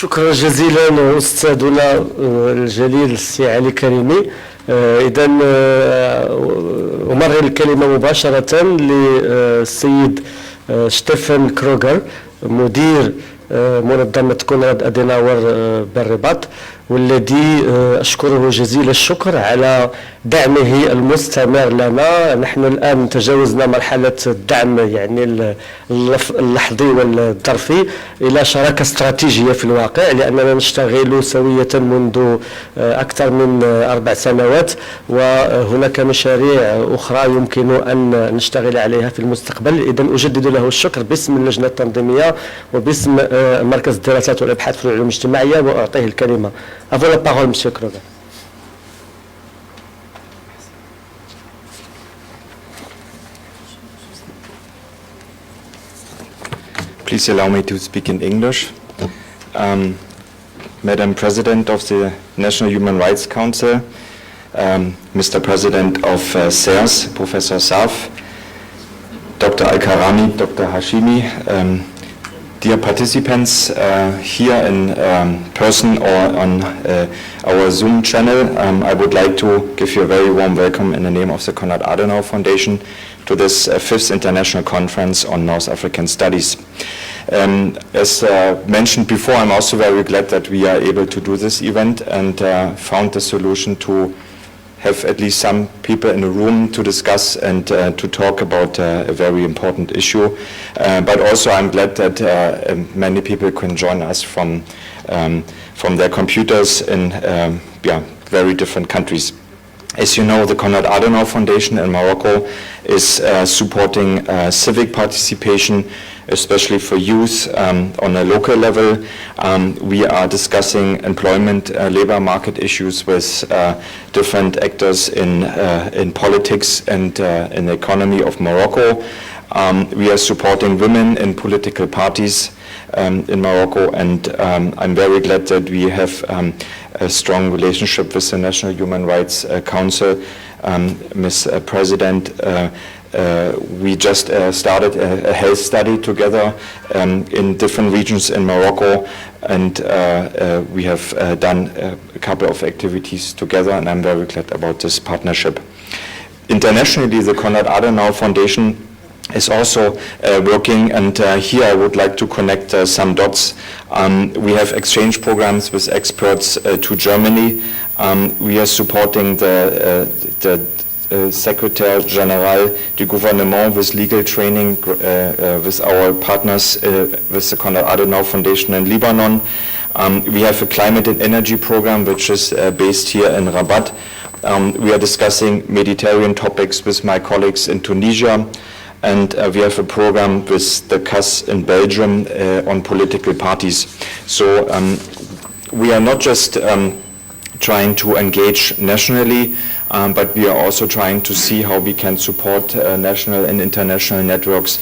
شكرا جزيلا أستاذنا الجليل السي علي كريمي. إذا أمرر الكلمة مباشرة للسيد ستيفن كروغر مدير منظمة كونراد أديناور بالرباط، والذي أشكره جزيل الشكر على دعمه المستمر لنا. نحن الآن تجاوزنا مرحلة الدعم يعني اللحظي والظرفي إلى شراكة استراتيجية في الواقع، لأننا نشتغل سوية منذ أكثر من 4 سنوات، وهناك مشاريع أخرى يمكن أن نشتغل عليها في المستقبل. إذن أجدد له الشكر باسم اللجنة التنظيمية وباسم مركز الدراسات والأبحاث في العلوم الاجتماعية، وأعطيه الكلمة. À vous la parole, Monsieur Kruger. Please allow me to speak in English. Madam President of the National Human Rights Council, Mr. President of CERSS, Professor Saf, Dr. Al-Karami, Dr. Hashimi, dear participants here in person or on our Zoom channel, I would like to give you a very warm welcome in the name of the Konrad Adenauer Foundation to this 5th International Conference on North African Studies. As mentioned before, I'm also very glad that we are able to do this event and found the solution to have at least some people in the room to discuss and to talk about a very important issue. But also I'm glad that many people can join us from their computers in very different countries. As you know, the Konrad Adenauer Foundation in Morocco is supporting civic participation, especially for youth on a local level. We are discussing employment, labor market issues with different actors in politics and in the economy of Morocco. We are supporting women in political parties in Morocco, and I'm very glad that we have a strong relationship with the National Human Rights Council. Ms. President, we just started a health study together in different regions in Morocco, and we have done a couple of activities together, and I'm very glad about this partnership. Internationally, the Konrad Adenauer Foundation is also working, and here I would like to connect some dots. We have exchange programs with experts to Germany. We are supporting the Secretary General du Gouvernement with legal training with our partners with the Konrad Adenauer Foundation in Lebanon. We have a climate and energy program which is based here in Rabat. We are discussing Mediterranean topics with my colleagues in Tunisia. And we have a program with the CERSS in Belgium on political parties. So we are not just trying to engage nationally, but we are also trying to see how we can support national and international networks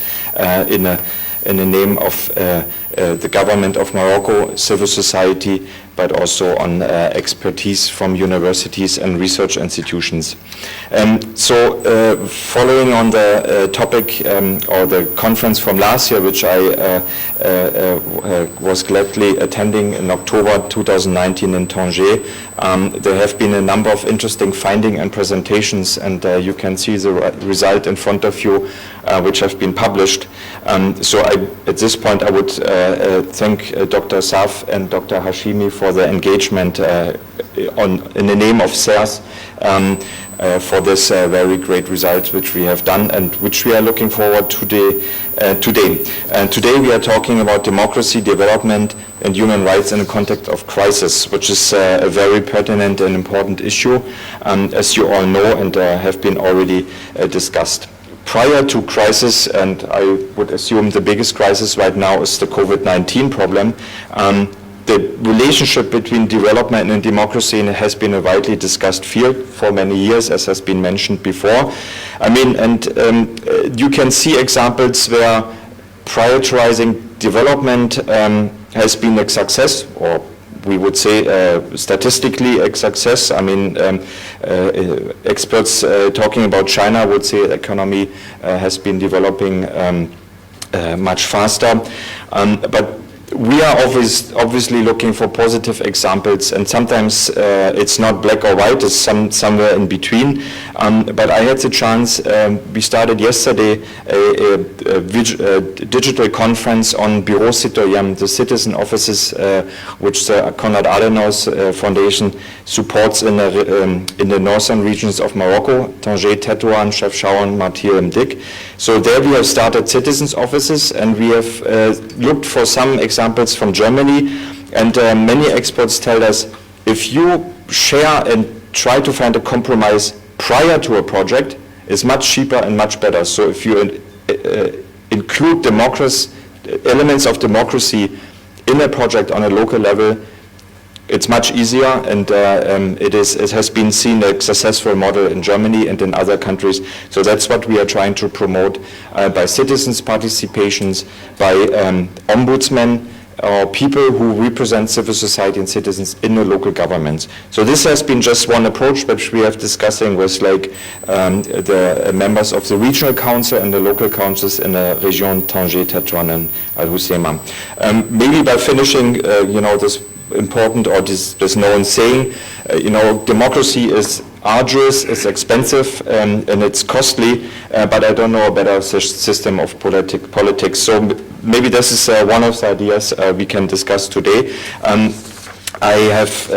in the name of the government of Morocco, civil society, but also on expertise from universities and research institutions. Following on the topic or the conference from last year, which I was gladly attending in October 2019 in Tanger, there have been a number of interesting findings and presentations, and you can see the result in front of you, which have been published. At this point, I would thank Dr. Saf and Dr. Hashimi for their engagement in the name of CERSS for this very great results which we have done and which we are looking forward to today. Today we are talking about democracy, development and human rights in the context of crisis, which is a very pertinent and important issue, as you all know and have been already discussed. Prior to crisis, and I would assume the biggest crisis right now is the COVID-19 problem, the relationship between development and democracy has been a widely discussed field for many years, as has been mentioned before. I mean, and you can see examples where prioritizing development has been a success, or we would say statistically a success. I mean, experts talking about China would say the economy has been developing much faster. But we are obviously looking for positive examples, and sometimes it's not black or white, it's somewhere in between. But I had the chance, we started yesterday a digital conference on Bureau Citoyen, the citizen offices which the Konrad Adenauer's Foundation supports in the northern regions of Morocco, Tanger, Tetouan, Chefchaouen, Martyr and Dik. So there we have started citizens offices, and we have looked for some examples from Germany, and many experts tell us if you share and try to find a compromise prior to a project, it's much cheaper and much better. So if you include elements of democracy in a project on a local level, it's much easier, and it has been seen a successful model in Germany and in other countries. So that's what we are trying to promote by citizens' participations, by ombudsmen, or people who represent civil society and citizens in the local governments. So this has been just one approach, which we have discussing with like the members of the regional council and the local councils in the region Tanger, Tetouan, and Al Hoceima. Maybe by finishing, this important or this known saying, democracy is arduous, it's expensive, and it's costly, but I don't know a better system of politics. So maybe this is one of the ideas we can discuss today. I have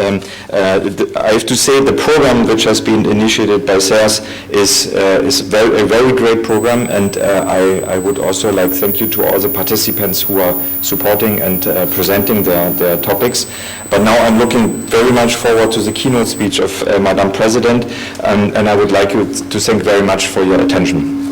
to say the program which has been initiated by CERSS is a very great program, and I would also like to thank you to all the participants who are supporting and presenting their topics. But now I'm looking very much forward to the keynote speech of Madam President, and I would like you to thank very much for your attention.